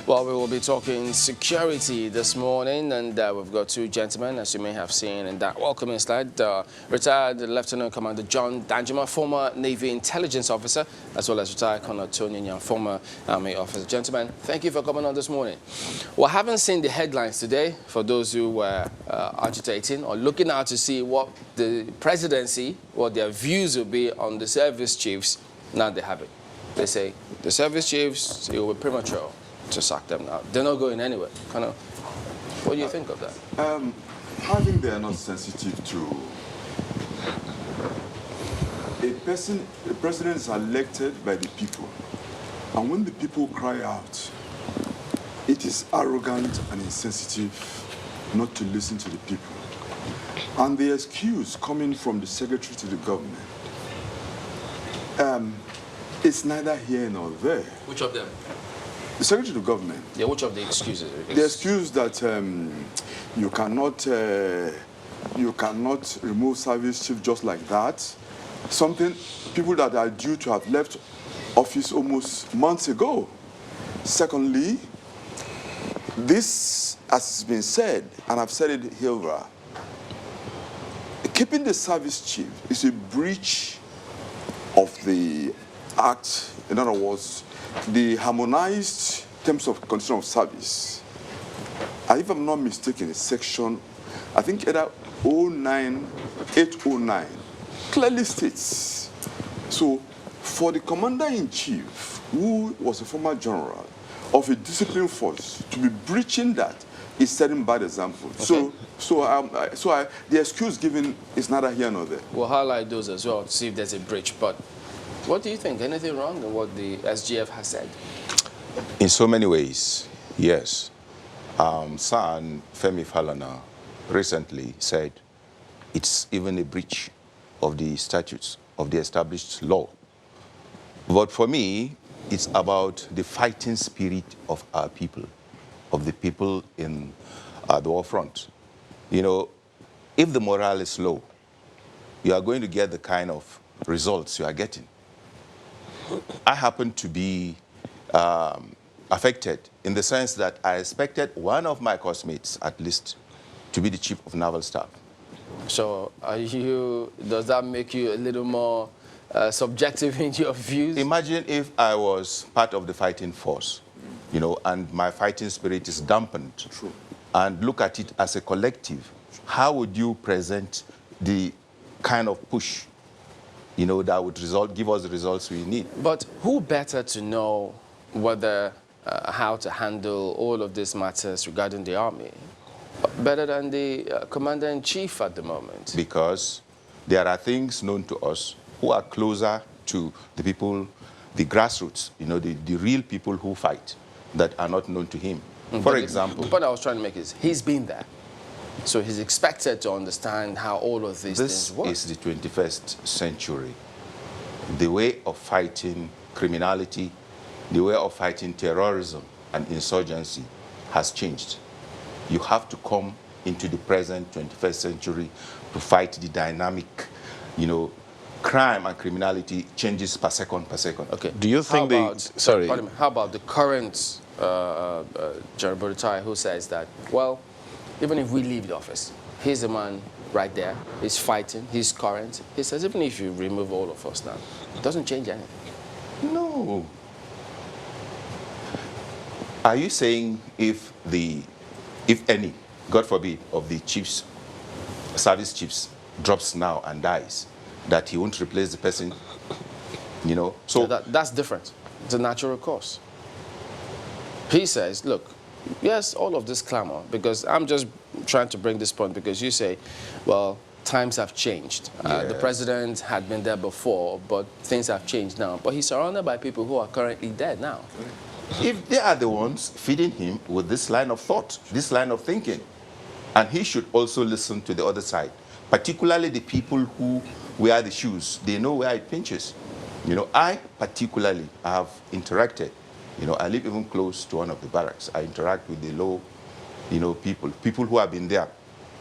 Well, we will be talking security this morning, and we've got two gentlemen, as you may have seen in that welcoming slide. Retired Lieutenant Commander John Danjuma, former Navy intelligence officer, as well as retired Colonel Tony Nyang, former Army officer. Gentlemen, thank you for coming on this morning. We haven't seen the headlines today for those who were agitating or looking out to see what the presidency, what their views will be on the service chiefs. Now they have it. They say the service chiefs, it will be premature to sack them now. They're not going anywhere. What do you think of that? I think they are not sensitive to a person. The president is elected by the people, and when the people cry out, it is arrogant and insensitive not to listen to the people. And the excuse coming from the secretary to the government, it's neither here nor there. Which of them? The Secretary of Government. Yeah, which of the excuses? The excuse that you cannot remove service chief just like that. Something, people that are due to have left office almost months ago. Secondly, this, as has been said, and I've said it here, keeping the service chief is a breach of the Act. In other words, the harmonized terms of condition of service, if I'm not mistaken, section, I think either 809, clearly states. So, for the commander-in-chief, who was a former general of a disciplined force, to be breaching that is setting bad example. Okay. So the excuse given is neither here nor there. We'll highlight those as well to see if there's a breach. But what do you think? Anything wrong in what the SGF has said? In so many ways, yes. San Femi Falana recently said it's even a breach of the statutes of the established law. But for me, it's about the fighting spirit of our people, of the people in the war front. You know, if the morale is low, you are going to get the kind of results you are getting. I happen to be affected in the sense that I expected one of my classmates, at least, to be the chief of naval staff. So does that make you a little more subjective in your views? Imagine if I was part of the fighting force, you know, and my fighting spirit is dampened. True. And look at it as a collective. How would you present the kind of push, you know, that would give us the results we need? But who better to know whether, how to handle all of these matters regarding the army, better than the commander-in-chief at the moment? Because there are things known to us who are closer to the people, the grassroots, you know, the real people who fight, that are not known to him. For example, the point I was trying to make is he's been there. So he's expected to understand how all of these things work. This is the 21st century. The way of fighting criminality, the way of fighting terrorism and insurgency has changed. You have to come into the present 21st century to fight the dynamic, you know, crime and criminality changes per second. Okay. Do you think how about the current General Buhari who says that, well, even if we leave the office, he's the man right there, he's fighting, he's current. He says, even if you remove all of us now, it doesn't change anything. No. Are you saying if any, God forbid, of the chiefs, service chiefs, drops now and dies, that he won't replace the person, you know? So that's different. It's a natural course. He says, look, yes, all of this clamor, because I'm just trying to bring this point, because you say, well, times have changed. Yes. The president had been there before, but things have changed now. But he's surrounded by people who are currently dead now. If they are the ones feeding him with this line of thought, this line of thinking, and he should also listen to the other side, particularly the people who wear the shoes. They know where it pinches. You know, I particularly have interacted. You know, I live even close to one of the barracks. I interact with the low, you know, people who have been there,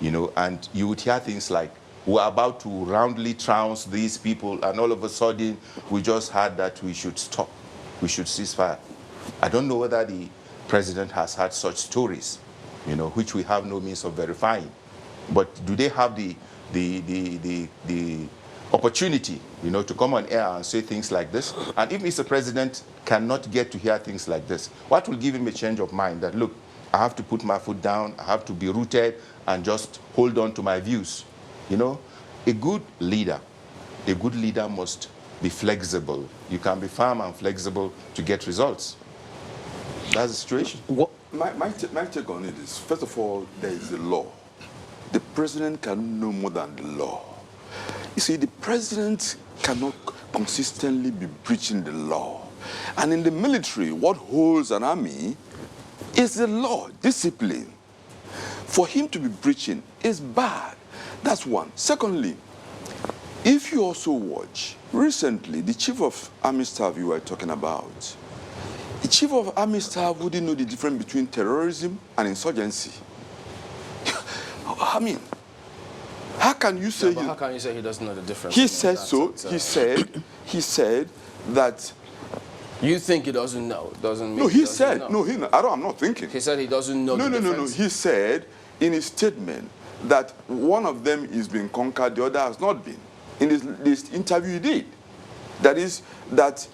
you know, and you would hear things like, we're about to roundly trounce these people, and all of a sudden, we just heard that we should stop. We should cease fire. I don't know whether the president has had such stories, which we have no means of verifying. But do they have the opportunity, to come on air and say things like this? And if Mr. President cannot get to hear things like this, what will give him a change of mind that, look, I have to put my foot down, I have to be rooted and just hold on to my views? A good leader must be flexible. You can be firm and flexible to get results. That's the situation. My take on it is, first of all, there is the law. The president can know more than the law. You see, the president cannot consistently be breaching the law. And in the military, what holds an army is the law, discipline. For him to be breaching is bad. That's one. Secondly, if you also watch, recently, the chief of army staff you were talking about, the chief of army staff wouldn't know the difference between terrorism and insurgency. I mean, how can you say? How can you say he doesn't know the difference? He said so. He said that. You think he doesn't know? Doesn't mean no. He said know. no. I'm not thinking. He said he doesn't know. No. He said in his statement that one of them is being conquered, the other has not been. In this interview he did, that is that.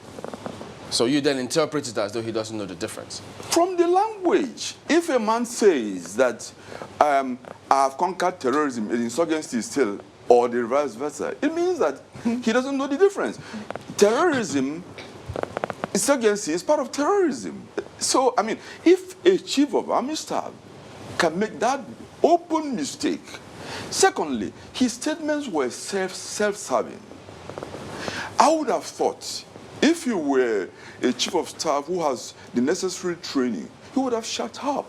So you then interpret it as though he doesn't know the difference. From the language, if a man says that I have conquered terrorism and insurgency is still, or the vice versa, it means that he doesn't know the difference. Terrorism, insurgency is part of terrorism. So, I mean, if a chief of army staff can make that open mistake. Secondly, his statements were self-serving. I would have thought if you were a chief of staff who has the necessary training, he would have shut up,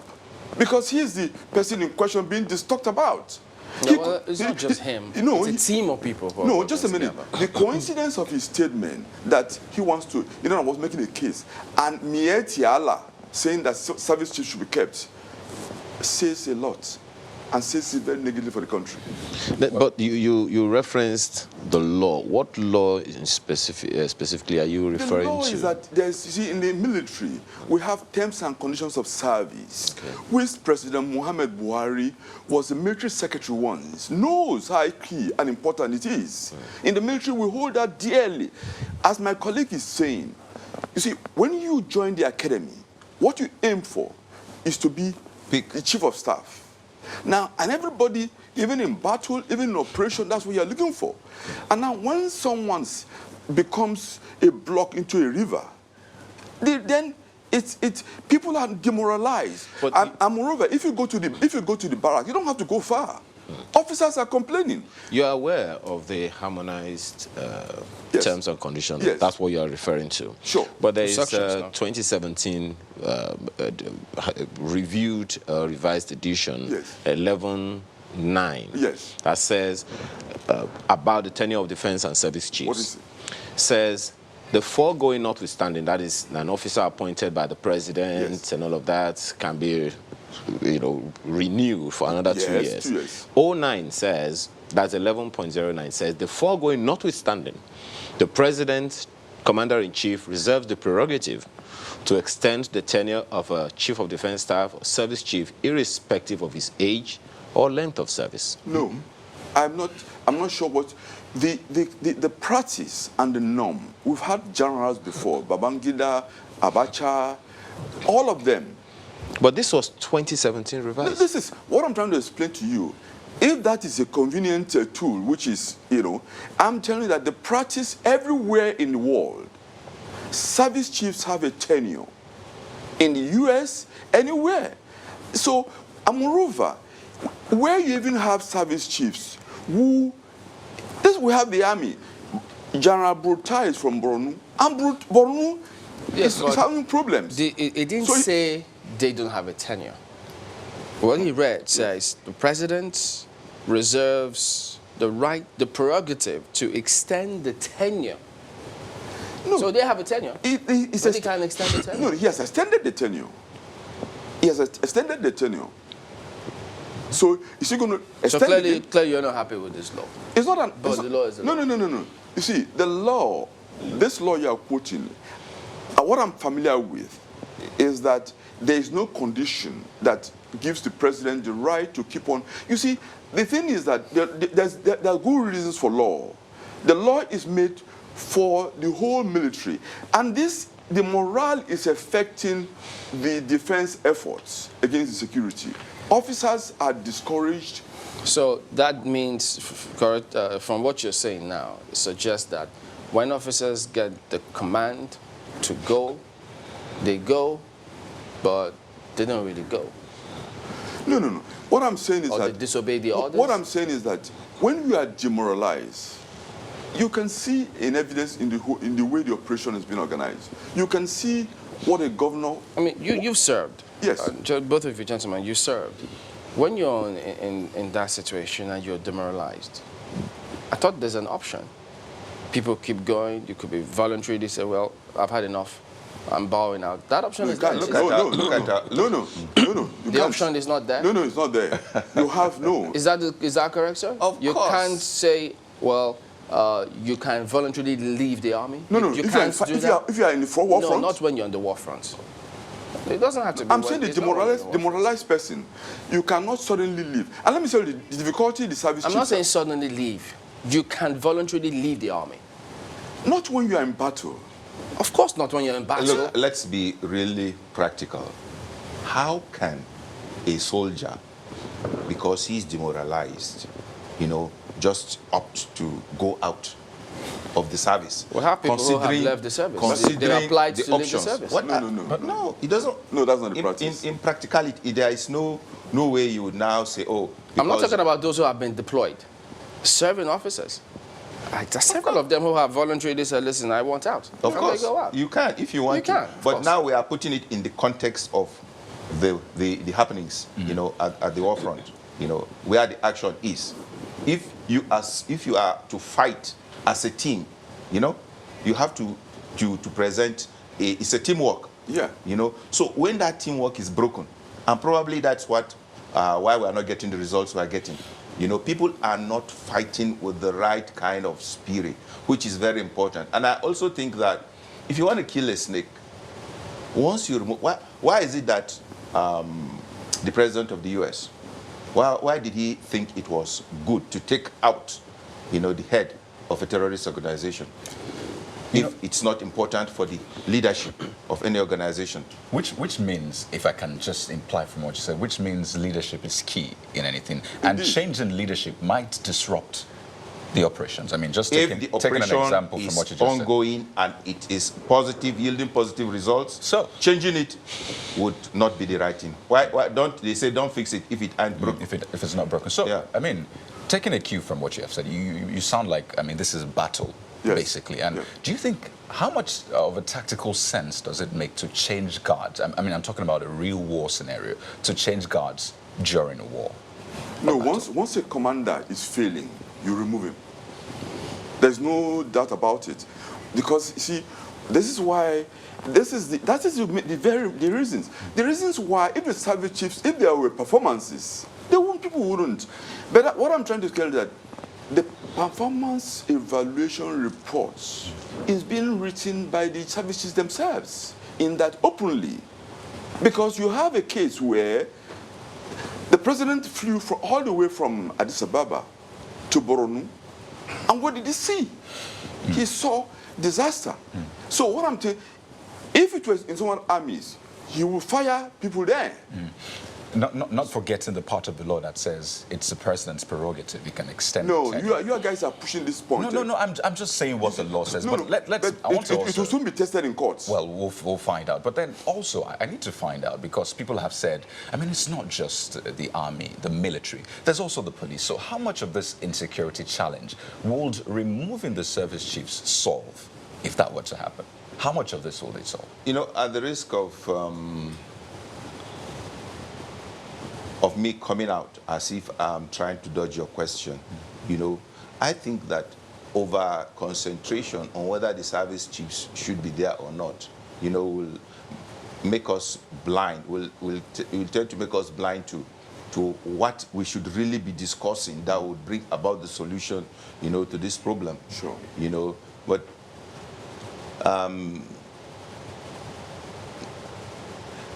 because he is the person in question being talked about. No, well, it's not just him. It's a team of people. No, just a minute. The coincidence of his statement that he wants to, was making a case, and Mieti Allah saying that service chiefs should be kept, says a lot. And says it's very negative for the country. But you referenced the law. What law specifically are you referring to? The law is that in the military, we have terms and conditions of service, which President Muhammad Buhari was the military secretary once, knows how key and important it is. In the military, we hold that dearly. As my colleague is saying, you see, when you join the academy, what you aim for is to be the chief of staff. Now, and everybody, even in battle, even in operation, that's what you're looking for. And now when someone becomes a block into a river, then people are demoralized. And moreover, if you go to the barrack, you don't have to go far. Officers are complaining. You are aware of the harmonized terms and conditions. Yes. That's what you are referring to. Sure. But there is 2017 revised edition, yes. 11.9, yes. that says about the tenure of defense and service chiefs. What is it? Says the foregoing notwithstanding, that is an officer appointed by the president, yes. and all of that can be renewed for another 2 years. 2 years. 09 says, that's 11.09 says, the foregoing notwithstanding, the president, commander-in-chief, reserves the prerogative to extend the tenure of a chief of defense staff or service chief irrespective of his age or length of service. No, I'm not sure what the practice and the norm. We've had generals before, Babangida, Abacha, all of them. But this was 2017 revised. This is what I'm trying to explain to you. If that is a convenient tool, which is, I'm telling you that the practice everywhere in the world, service chiefs have a tenure. In the US, anywhere. So, and moreover, where you even have service chiefs, we have the army. General Bruta is from Borno, and Borno is having problems. It didn't say they don't have a tenure. What he read says the president reserves the prerogative to extend the tenure. No. So they have a tenure. He can't extend the tenure. No, he has extended the tenure. He has extended the tenure. So is he going to extend? So clearly you're not happy with this law. It's not an. But the law is the law. No. You see, the law, this law you are quoting, what I'm familiar with, is that there is no condition that gives the president the right to keep on. You see, the thing is that there are good reasons for law. The law is made for the whole military. And the morale is affecting the defense efforts against the security. Officers are discouraged. So that means, correct, from what you're saying now, it suggests that when officers get the command to go, they go, but they don't really go. No. What I'm saying is Or that they disobey the orders? What I'm saying is that when you are demoralized, you can see in evidence in the way the operation has been organized. You can see what a governor. I mean, you've served. Yes. Both of you gentlemen, you served. When you're in that situation and you're demoralized, I thought there's an option. People keep going. You could be voluntary. They say, well, I've had enough. I'm bowing out. That option is there. No. The option is not there? No, it's not there. You have no. Is that correct, sir? Of you course. Can't say, well, you can voluntarily leave the army? No. You If can't do that? you are in the war front. No, not when you're on the war front. It doesn't have to be. I'm saying the demoralized person, you cannot suddenly leave. And let me tell you the difficulty the service I'm chiefs not saying have. suddenly leave. You can voluntarily leave the army. Not when you are in battle. Of course not when you're in battle. Look, let's be really practical. How can a soldier, because he's demoralized, just opt to go out of the service? We have people who have left the service. They applied to leave the service. What, No. But no, it doesn't. No, that's not the practice. In practicality, there is no way you would now say, oh. I'm not because- talking about those who have been deployed. Serving officers. There's several of them who have voluntarily said, listen, I want out. Of And course, they go out. you can if you want You to. can, of But course. now we are putting it in the context of the happenings, at the war front, where the action is. If you are to fight as a team, you have to present it's a teamwork. Yeah. So when that teamwork is broken, and probably that's why we are not getting the results we are getting. People are not fighting with the right kind of spirit, which is very important. And I also think that if you want to kill a snake, once you remove, why is it that the president of the U.S., why did he think it was good to take out, the head of a terrorist organization? If it's not important for the leadership of any organization. Which means, if I can just imply from what you said, which means leadership is key in anything. And change in leadership might disrupt the operations. I mean, just taking an example from what you just said. Ongoing and it is positive, yielding positive results, so changing it would not be the right thing. Why don't they say don't fix it if it ain't broken? If it's not broken. So, Yeah. I mean, taking a cue from what you have said, you sound like, this is a battle. Yes. Basically. And do you think, how much of a tactical sense does it make to change guards? I'm talking about a real war scenario, to change guards during a war. No, once a commander is failing, you remove him. There's no doubt about it. Because, you see, that is the reasons. The reasons why, if the service chiefs, if there were performances, people wouldn't. But what I'm trying to tell you that the performance evaluation reports is being written by the services themselves in that openly. Because you have a case where the president flew all the way from Addis Ababa to Borno, and what did he see? He saw disaster. So what I'm saying, if it was in someone's armies, he will fire people there. Not forgetting the part of the law that says it's the president's prerogative. He can extend No, it. you guys are pushing this point. No. I'm just saying what the law says. No, but let's. but I want to it will soon be tested in courts. Well, we'll find out. But then also, I need to find out because people have said, it's not just the army, the military. There's also the police. So how much of this insecurity challenge would removing the service chiefs solve if that were to happen? How much of this will they solve? At the risk of me coming out as if I'm trying to dodge your question, I think that over concentration on whether the service chiefs should be there or not, will make us blind, will tend to make us blind to what we should really be discussing that would bring about the solution, to this problem. Sure. But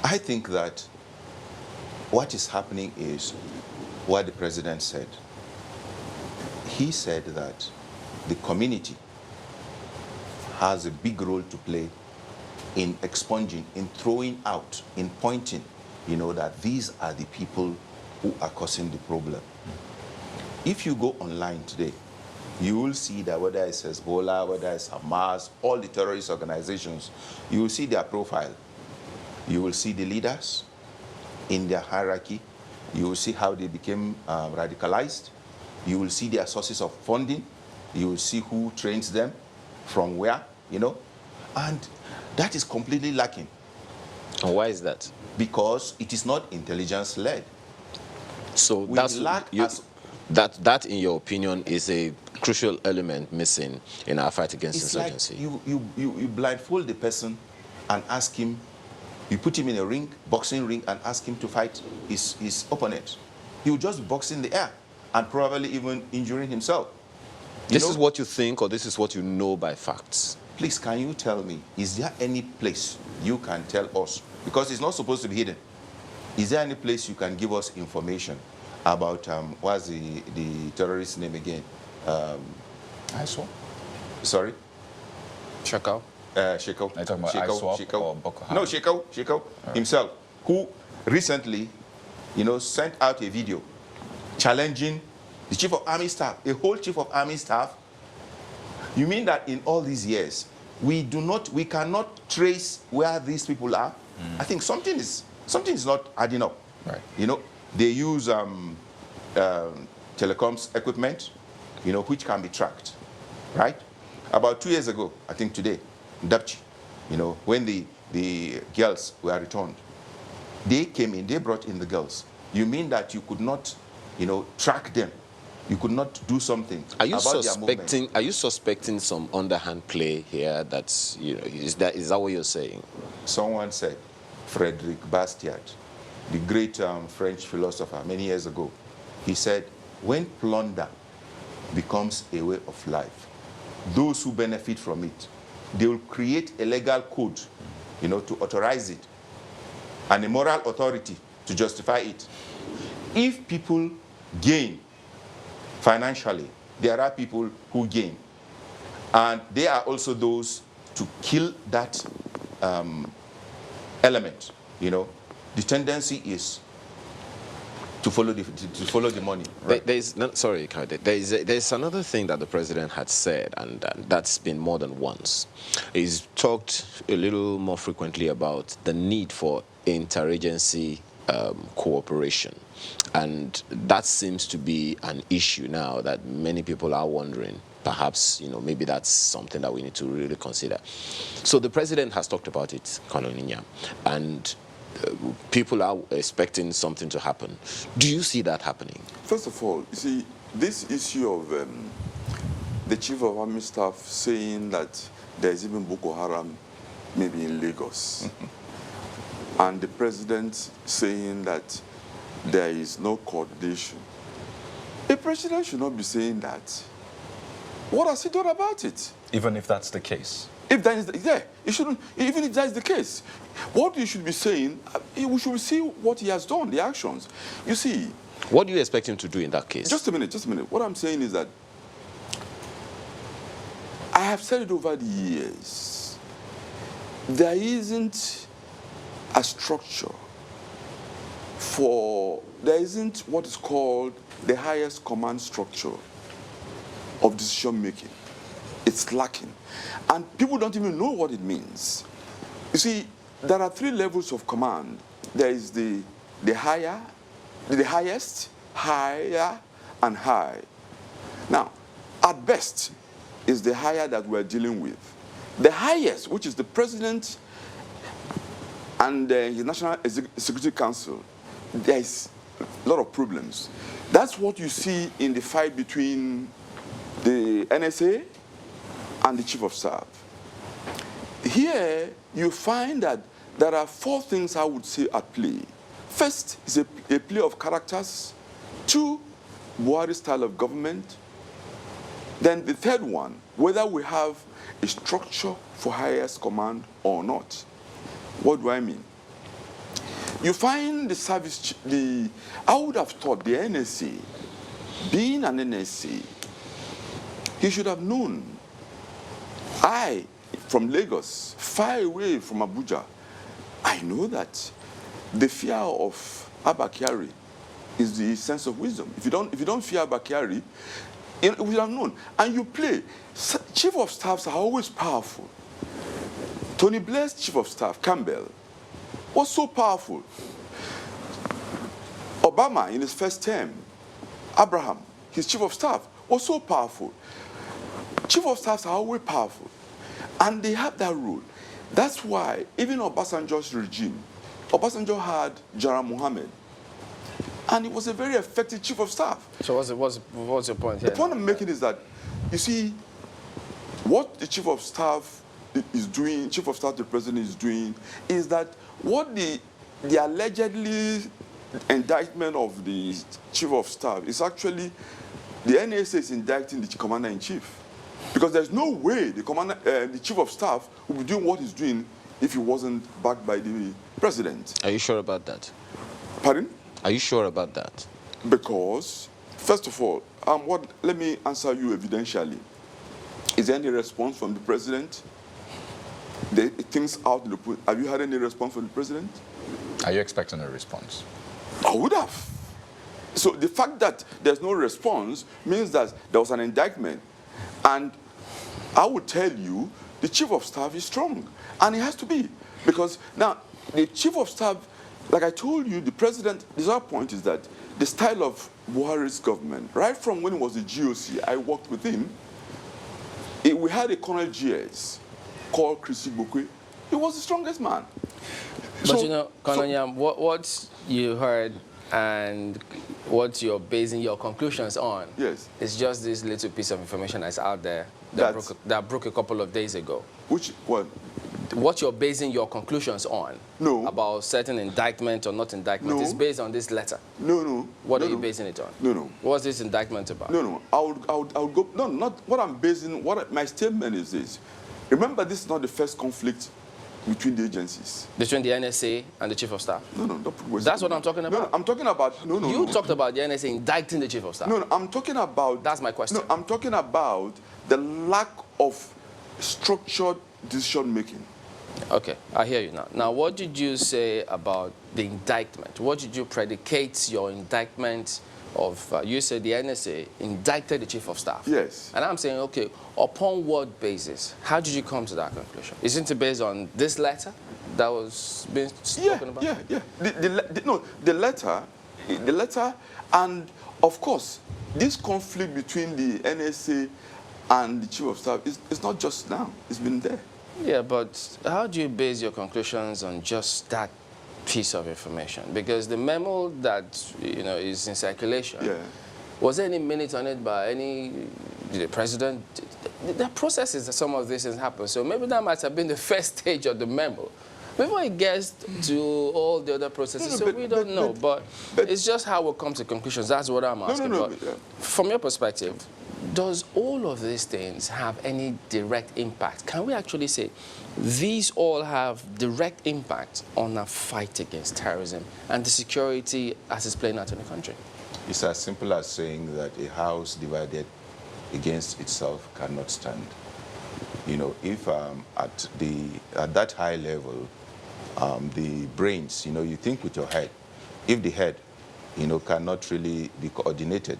I think that what is happening is what the president said. He said that the community has a big role to play in expunging, in throwing out, in pointing, that these are the people who are causing the problem. If you go online today, you will see that whether it's Hezbollah, whether it's Hamas, all the terrorist organizations, you will see their profile. You will see the leaders in their hierarchy. You will see how they became radicalized. You will see their sources of funding. You will see who trains them, from where, and that is completely lacking. And why is that? Because it is not intelligence-led. So that, in your opinion, is a crucial element missing in our fight against insurgency. Like you blindfold the person and ask him, you put him in a ring, boxing ring, and ask him to fight his opponent. He will just box in the air and probably even injuring himself. This is what you think, or this is what you know by facts? Please, can you tell me, is there any place you can tell us, because it's not supposed to be hidden, is there any place you can give us information about, what's the terrorist name again? ISWAP? Sorry? Shekau. Shekau. Are you talking about ISWAP or Boko Haram? No, Shekau himself, who recently, sent out a video challenging the chief of army staff, a whole chief of army staff. You mean that in all these years, we cannot trace where these people are? I think something is not adding up. Right. They use telecoms equipment, which can be tracked, right? About 2 years ago, I think today, Dapchi, when the girls were returned, they came in, they brought in the girls. You mean that you could not, track them? You could not do something about their movement? Are you suspecting some underhand play here? That's, is that what you're saying? Someone said, Frederic Bastiat, the great French philosopher many years ago, he said, when plunder becomes a way of life, those who benefit from it, they will create a legal code, to authorize it, and a moral authority to justify it. If people gain financially, there are people who gain. And there are also those to kill that element, The tendency is to follow the money. Right? There's another thing that the president had said, and that's been more than once. He's talked a little more frequently about the need for interagency cooperation. And that seems to be an issue now that many people are wondering. Perhaps, maybe that's something that we need to really consider. So the president has talked about it, Colonel Ninya, and people are expecting something to happen. Do you see that happening? First of all, you see, this issue of the chief of army staff saying that there's even Boko Haram maybe in Lagos, and the president saying that there is no coordination. A president should not be saying that. What has he done about it? Even if that's the case? If that is, it shouldn't. Even if that is the case, what you should be saying, we should see what he has done, the actions. You see. What do you expect him to do in that case? Just a minute. What I'm saying is that I have said it over the years. There isn't a structure there isn't what is called the highest command structure of decision making. It's lacking. And people don't even know what it means. You see, there are 3 levels of command. There is the highest, higher, and high. Now, at best, is the higher that we're dealing with. The highest, which is the president and his National Security Council, there is a lot of problems. That's what you see in the fight between the NSA and the Chief of Staff. Here, you find that there are 4 things I would say at play. First is a play of characters. 2, Buhari style of government. Then the third one, whether we have a structure for highest command or not. What do I mean? You find the service, I would have thought the NSA, being an NSA, he should have known. From Lagos, far away from Abuja, I know that the fear of Abba Kyari is the sense of wisdom. If you don't fear Abba Kyari, we would have known. And you play. Chief of staffs are always powerful. Tony Blair's chief of staff, Campbell, was so powerful. Obama, in his first term, Abraham, his chief of staff, was so powerful. Chief of staffs are always powerful. And they have that rule. That's why, even Obasanjo's regime, Obasanjo had General Mohammed. And he was a very effective chief of staff. So what's your point here? The point I'm making is that, you see, what the chief of staff is doing, chief of staff the president is doing, is that what the allegedly indictment of the chief of staff is actually, the NSA is indicting the commander-in-chief. Because there's no way the chief of staff would be doing what he's doing if he wasn't backed by the president. Are you sure about that? Pardon? Are you sure about that? Because, first of all, let me answer you evidentially. Is there any response from the president? Things out in the put. Have you had any response from the president? Are you expecting a response? I would have. So the fact that there's no response means that there was an indictment. And I would tell you, the chief of staff is strong. And it has to be. Because now, the chief of staff, like I told you, the president, the other point is that the style of Buhari's government, right from when it was the GOC, I worked with him, we had a Colonel GS called Chrissy Bokwe. He was the strongest man. But you know, Colonel Yam, what you heard and what you're basing your conclusions on, yes, is just this little piece of information that's out there that broke a couple of days ago. Which one? What you're basing your conclusions on, no, about certain indictment or not indictment, is based on this letter. No. What are you basing it on? No. What's this indictment about? No. I would go. No, not what I'm basing. My statement is this. Remember, this is not the first conflict between the agencies. Between the NSA and the chief of staff? No. Don't put That's what I'm talking about. No, I'm talking about. No. You talked about the NSA indicting the chief of staff. No, I'm talking about. That's my question. No, I'm talking about the lack of structured decision making. Okay, I hear you now. Now, what did you say about the indictment? What did you predicate your indictment of? You said the NSA indicted the chief of staff. Yes. And I'm saying, okay, upon what basis? How did you come to that conclusion? Isn't it based on this letter that was being spoken about? Yeah. The letter, and of course, this conflict between the NSA and the chief of staff is not just now. It's been there. Yeah, but how do you base your conclusions on just that piece of information? Because the memo that is in circulation, was there any minute on it by the president? The processes that some of these things happen. So maybe that might have been the first stage of the memo before it gets to all the other processes. We don't know, but it's just how we come to conclusions. That's what I'm asking. From your perspective, does all of these things have any direct impact? Can we actually say these all have direct impact on our fight against terrorism and the security as it's playing out in the country? It's as simple as saying that a house divided against itself cannot stand. If at that high level, the brains, you think with your head. If the head, cannot really be coordinated,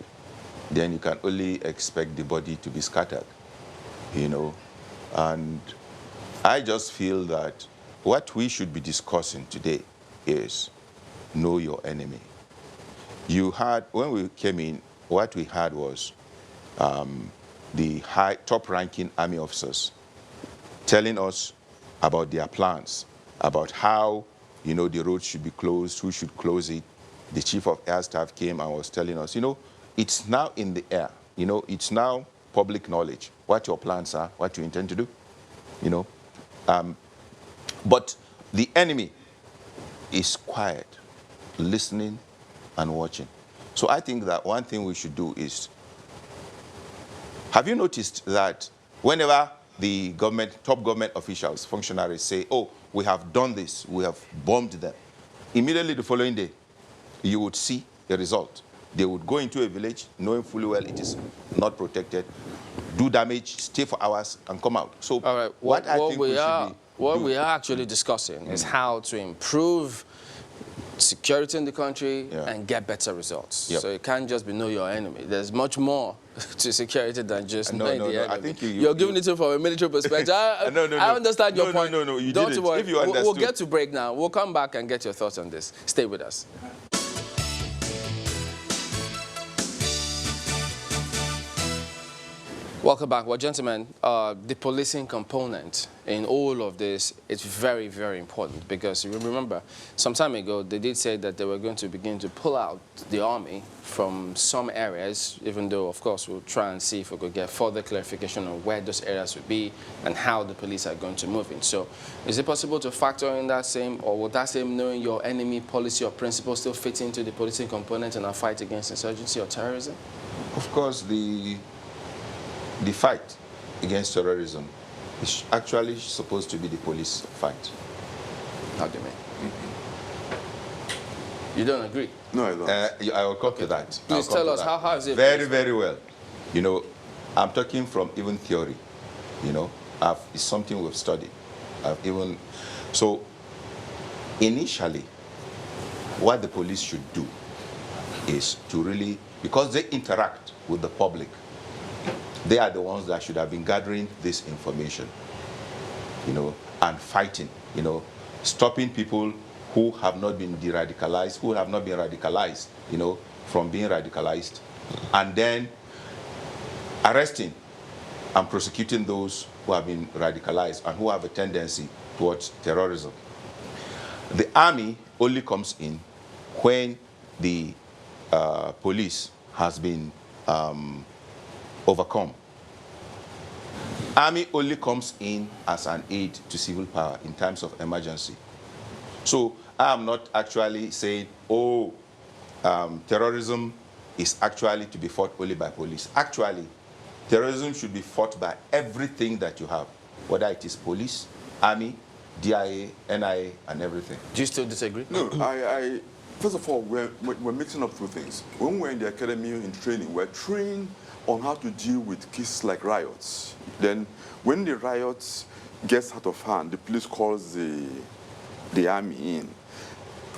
then you can only expect the body to be scattered, And I just feel that what we should be discussing today is know your enemy. When we came in, what we had was the top-ranking army officers telling us about their plans, about how, the road should be closed, who should close it. The chief of air staff came and was telling us, it's now in the air. It's now public knowledge what your plans are, what you intend to do. But the enemy is quiet, listening and watching. So I think that one thing we should do is, have you noticed that whenever the top government officials, functionaries say, oh, we have done this, we have bombed them, immediately the following day, you would see a result. They would go into a village knowing fully well it is not protected, do damage, stay for hours, and come out. So All right. what I think we should be What doing- we are actually discussing is how to improve security in the country and get better results. Yep. So it can't just be know your enemy. There's much more to security than just knowing the enemy. I think You're giving it to from a military perspective. I understand your point. No, you Don't didn't. worry. If you We'll understood. get to break now. We'll come back and get your thoughts on this. Stay with us. Welcome back. Well, gentlemen, the policing component in all of this is very, very important because you remember some time ago they did say that they were going to begin to pull out the army from some areas, even though, of course, we'll try and see if we could get further clarification on where those areas would be and how the police are going to move in. So is it possible to factor in that same, or would that same knowing your enemy policy or principle still fit into the policing component in our fight against insurgency or terrorism? Of course, the fight against terrorism is actually supposed to be the police fight. How do you mean? You don't agree? No, I don't. I will come to that. Please tell us, how is it? Very, very well. You know, I'm talking from even theory. You know, it's something we've studied. So, initially, what the police should do is to really, because they interact with the public, they are the ones that should have been gathering this information, you know, and fighting, you know, stopping people who have not been de-radicalized, who have not been radicalized, you know, from being radicalized, and then arresting and prosecuting those who have been radicalized and who have a tendency towards terrorism. The army only comes in when the police has been overcome. Army only comes in as an aid to civil power in times of emergency. So I am not actually saying, terrorism is actually to be fought only by police. Actually, terrorism should be fought by everything that you have, whether it is police, army, DIA, NIA, and everything. Do you still disagree? No, I first of all, we're mixing up two things. When we're in the academy in training, we're trained on how to deal with cases like riots. Then when the riots gets out of hand, the police calls the army in.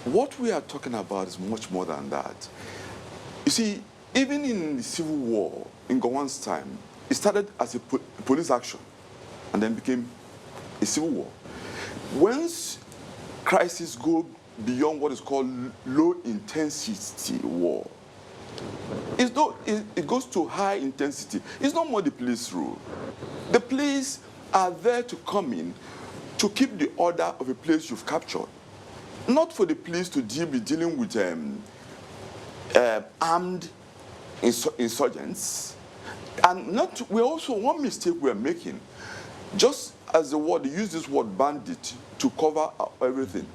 What we are talking about is much more than that. You see, even in the Civil War, in Gowon's time, it started as a police action and then became a civil war. Once crises go beyond what is called low-intensity war, it goes to high intensity. It's not more the police rule. The police are there to come in to keep the order of a place you've captured. Not for the police to be dealing with armed insurgents. And one mistake we're making, just as the word, they use this word bandit to cover everything.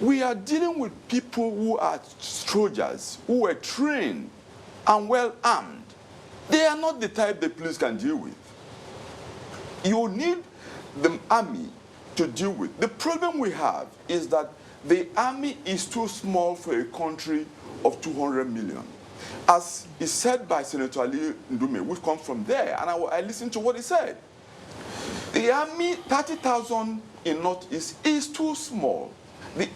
We are dealing with people who are soldiers, who were trained and well armed. They are not the type the police can deal with. You need the army to deal with. The problem we have is that the army is too small for a country of 200 million. As is said by Senator Ali Ndume, which comes from there, and I listened to what he said. The army, 30,000 in Northeast, is too small.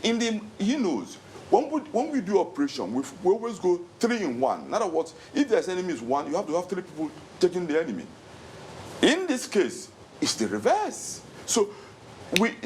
He knows, when we do operation, we always go 3 in 1. In other words, if there's enemies 1, you have to have 3 people taking the enemy. In this case, it's the reverse. So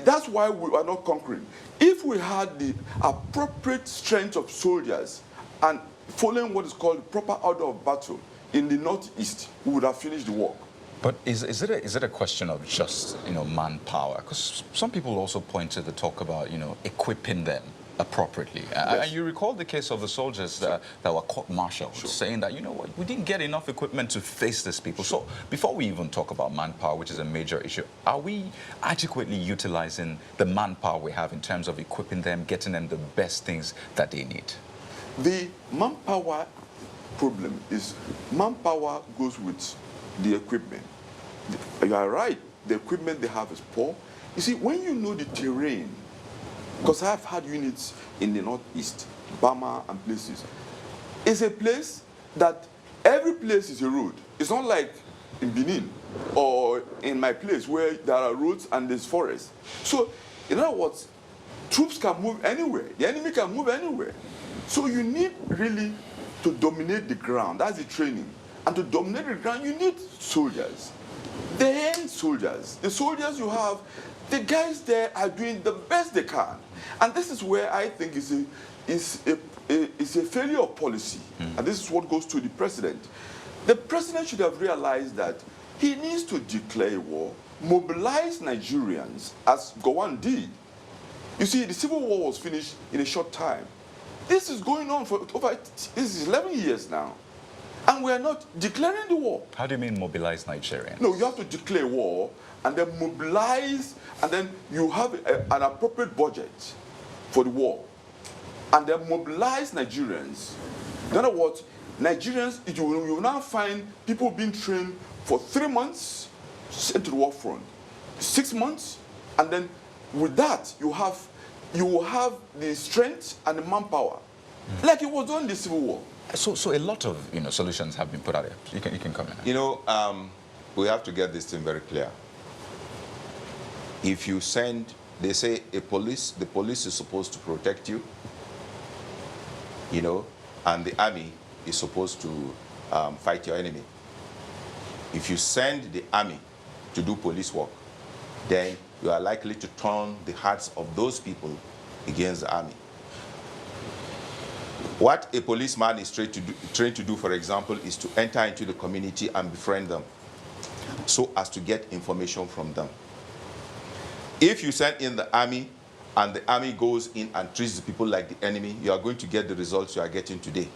that's why we are not conquering. If we had the appropriate strength of soldiers and following what is called the proper order of battle in the Northeast, we would have finished the war. But is it a question of just, manpower? Because some people also point to the talk about, equipping them appropriately. Yes. And you recall the case of the soldiers that were court-martialed, saying that, we didn't get enough equipment to face these people. So before we even talk about manpower, which is a major issue, are we adequately utilizing the manpower we have in terms of equipping them, getting them the best things that they need? The manpower problem is manpower goes with the equipment. You are right, the equipment they have is poor. You see, when you know the terrain, Because I've had units in the Northeast, Bama and places. It's a place that every place is a road. It's not like in Benin or in my place where there are roads and there's forest. So, in other words, troops can move anywhere. The enemy can move anywhere. So you need really to dominate the ground. That's the training. And to dominate the ground, you need soldiers. Then soldiers. The soldiers you have, the guys there are doing the best they can. And this is where I think is a failure of policy. And this is what goes to the president. The president should have realized that he needs to declare war, mobilize Nigerians, as Gowon did. You see, the civil war was finished in a short time. This is going on for over, this is 11 years now. And we are not declaring the war. How do you mean mobilize Nigerians? No, you have to declare war and then mobilize, and then you have an appropriate budget for the war. And then mobilize Nigerians. In other words, Nigerians, you will now find people being trained for 3 months, sent to the war front, 6 months, and then with that, you will have the strength and the manpower, like it was done in the Civil War. So a lot of solutions have been put out there. You can comment. We have to get this thing very clear. If you send, they say the police is supposed to protect you, and the army is supposed to fight your enemy. If you send the army to do police work, then you are likely to turn the hearts of those people against the army. What a policeman is trained to do, for example, is to enter into the community and befriend them so as to get information from them. If you send in the army and the army goes in and treats the people like the enemy, you are going to get the results you are getting today.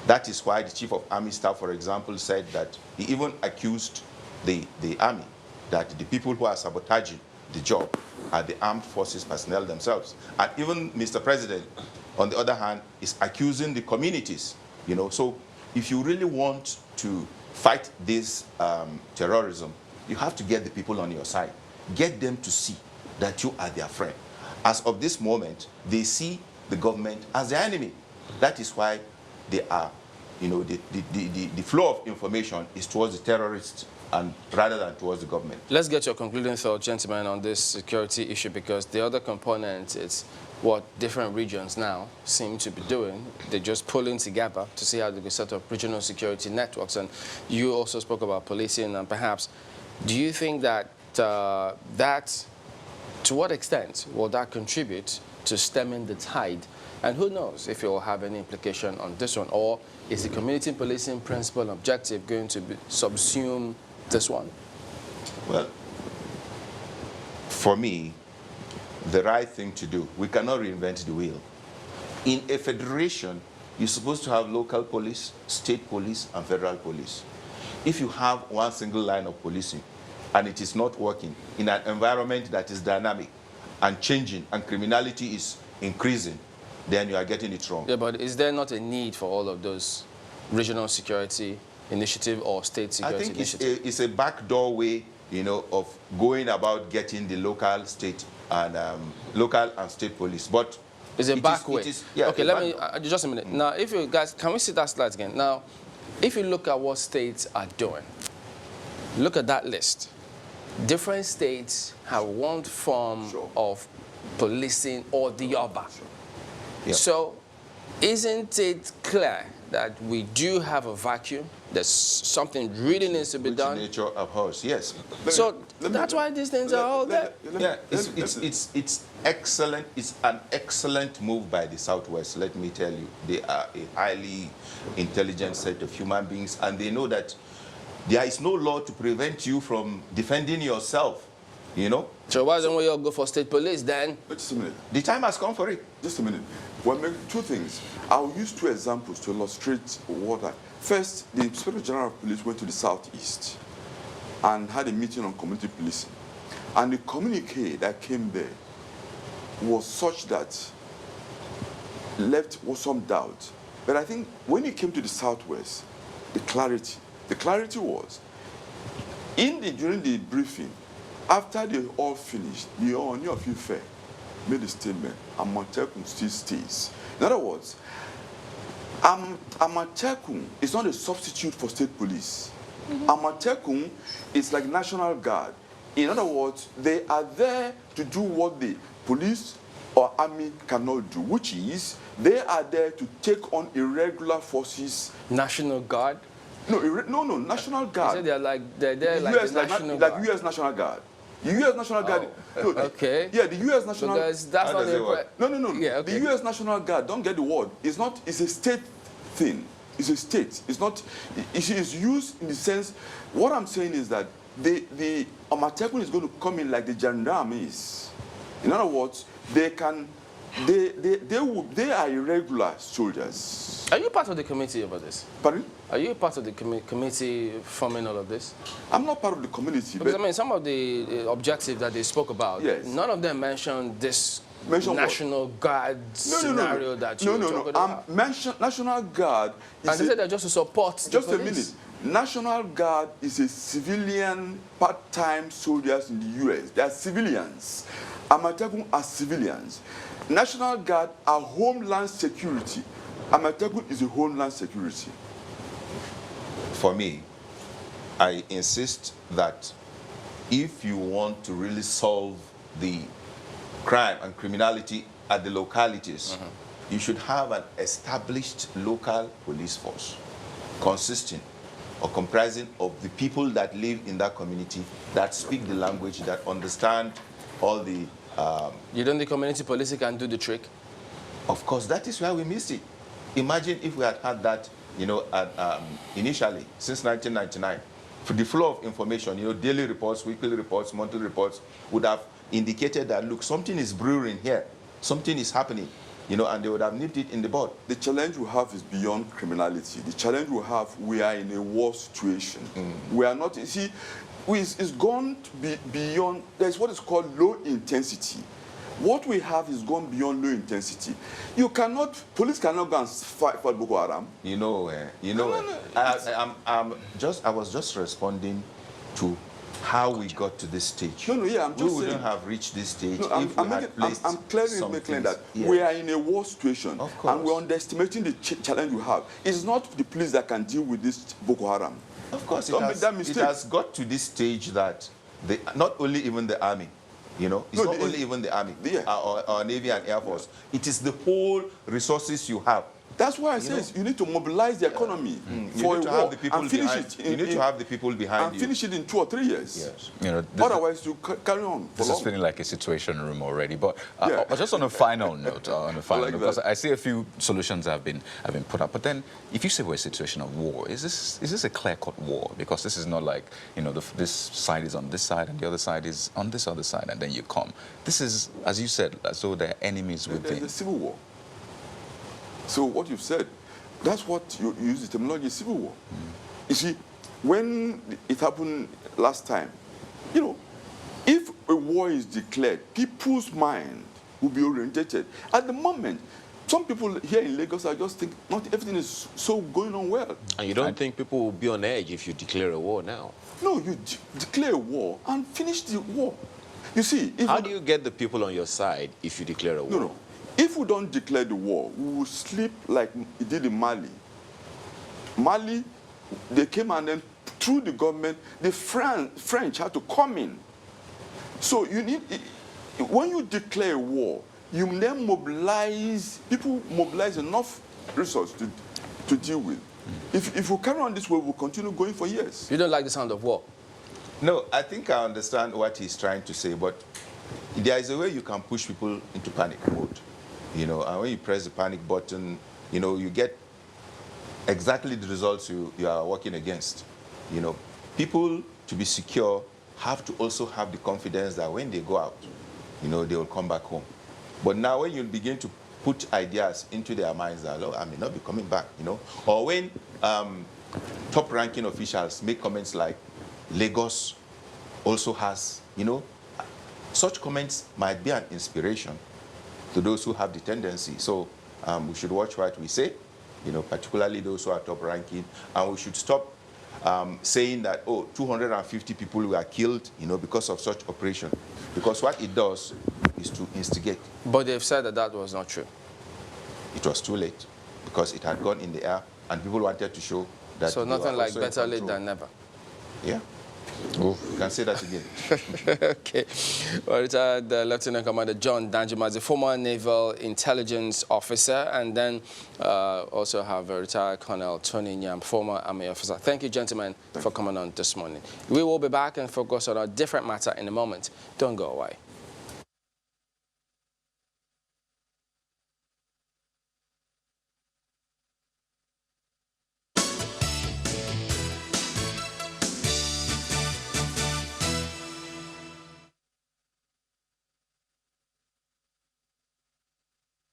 That is why the Chief of Army Staff, for example, said that he even accused the army that the people who are sabotaging the job are the armed forces personnel themselves. And even Mr. President, on the other hand, is accusing the communities. So if you really want to fight this terrorism, you have to get the people on your side. Get them to see that you are their friend. As of this moment, they see the government as their enemy. That is why they are, the flow of information is towards the terrorists and rather than towards the government. Let's get your concluding thought, gentlemen, on this security issue, because the other component is what different regions now seem to be doing. They're just pulling together to see how they can set up regional security networks. And you also spoke about policing, and perhaps, do you think that to what extent will that contribute to stemming the tide? And who knows if it will have any implication on this one? Or is the community policing principle and objective going to subsume this one? Well, for me, the right thing to do, we cannot reinvent the wheel. In a federation, you're supposed to have local police, state police, and federal police. If you have one single line of policing and it is not working in an environment that is dynamic and changing and criminality is increasing, then you are getting it wrong. Yeah, but is there not a need for all of those regional security initiative or state security initiative? I think it's a backdoor way, of going about getting the local, state, and state police. But it's a back way. Yeah, okay, let me just a minute. Now, if you guys, can we see that slide again? Now, if you look at what states are doing, look at that list. Different states have one form of policing or the other. Yep. So, isn't it clear that we do have a vacuum? There's something really needs to be done. Nature of horse, yes. So that's why these things are all there. Yeah, it's excellent. It's an excellent move by the Southwest. Let me tell you, they are a highly intelligent set of human beings, and they know that there is no law to prevent you from defending yourself. So why don't we all go for state police then? Just a minute. The time has come for it. Just a minute. We'll make two things. I'll use two examples to illustrate what I... First, the Inspector General of Police went to the Southeast and had a meeting on community policing. And the communique that came there was such that left some doubt. But I think when it came to the Southwest, the clarity was, during the briefing, after they all finished, the Oni of Ife made a statement, Amatekun still stays. In other words, Amatekun is not a substitute for state police. Amatekun is like National Guard. In other words, they are there to do what the police or army cannot do, which is they are there to take on irregular forces. National Guard? No, National Guard. You said they're there like US, the National like Guard. US National Guard. The US National Guard. No, Okay. Yeah, the US National Guard. Because that's How not does it work? No. Yeah, okay. The US National Guard, don't get the word. It's a state thing. It's a state. It's not, it is used in the sense, what I'm saying is that the Amatekun is going to come in like the gendarmes. In other words, they are irregular soldiers. Are you part of the committee over this? Pardon? Are you part of the committee forming all of this? I'm not part of the community. Because, But I mean, some of the objectives that they spoke about, Yes. none of them mentioned this Mention what? National Guard scenario that you were talking about. National Guard is And they said that just to support the just a police. minute. National Guard is a civilian part-time soldiers in the US. They are civilians. Amatekun are civilians. National Guard are homeland security. Amatekun is a homeland security. For me, I insist that if you want to really solve the crime and criminality at the localities, you should have an established local police force consisting or comprising of the people that live in that community, that speak the language, that understand all the... You don't think community policing can do the trick? Of course, that is why we missed it. Imagine if we had had that, initially, since 1999. For the flow of information, daily reports, weekly reports, monthly reports would have indicated that, look, something is brewing here, something is happening, and they would have nipped it in the bud. The challenge we have is beyond criminality. The challenge we have, we are in a war situation. We are not, you see, it's gone to be beyond, there's what is called low intensity. What we have is gone beyond low intensity. Police cannot go and fight Boko Haram. I was just responding to how we got to this stage. I'm just we saying. wouldn't have reached this stage if I'm we had placed clearly some making things. that Yes. we are in a war situation. Of course. And we're underestimating the challenge we have. It's not the police that can deal with this Boko Haram. Of course, Don't make that mistake. it has got to this stage that not only even the army, it's not only even the army or Navy and Air Force. It is the whole resources you have. That's why I say you need to mobilize the economy for a war and finish it. You need to have the people behind and you. finish it in 2 or 3 years. Yes. Otherwise, you carry on. This is feeling like a situation room already. But just on a final note, because I see a few solutions have been put up. But then, if you say we're a situation of war, is this a clear-cut war? Because this is not like this side is on this side and the other side is on this other side, and then you come. This is, as you said, as though there are enemies within. There's a civil war. So what you've said, that's what you use the terminology civil war. You see, when it happened last time, if a war is declared, people's mind will be orientated. At the moment, some people here in Lagos are just thinking, not everything is so going on well. And you don't think people will be on edge if you declare a war now? No, you declare a war and finish the war. You see, how do you get the people on your side if you declare a war? No. If we don't declare the war, we will sleep like it did in Mali. Mali, they came and then through the government, the French had to come in. So when you declare a war, you then people mobilize enough resources to deal with. If we carry on this way, we'll continue going for years. You don't like the sound of war? No, I think I understand what he's trying to say, but there is a way you can push people into panic mode. And when you press the panic button, you get exactly the results you are working against. People, to be secure, have to also have the confidence that when they go out, they will come back home. But now when you begin to put ideas into their minds that, I may not be coming back, or when top-ranking officials make comments like, Lagos also has, such comments might be an inspiration to those who have the tendency. So we should watch what we say, particularly those who are top ranking, and we should stop saying that, 250 people were killed, because of such operation. Because what it does is is to instigate. But they've said that that was not true. It was too late because it had gone in the air and people wanted to show that. So they nothing were like also in better late control. than never. Yeah. You can say that again. Okay. Well, retired Lieutenant Commander John Danjuma is a former naval intelligence officer, and then also have retired Colonel Tony Nyam, former army officer. Thank you, gentlemen, for coming on this morning. We will be back and focus on a different matter in a moment. Don't go away.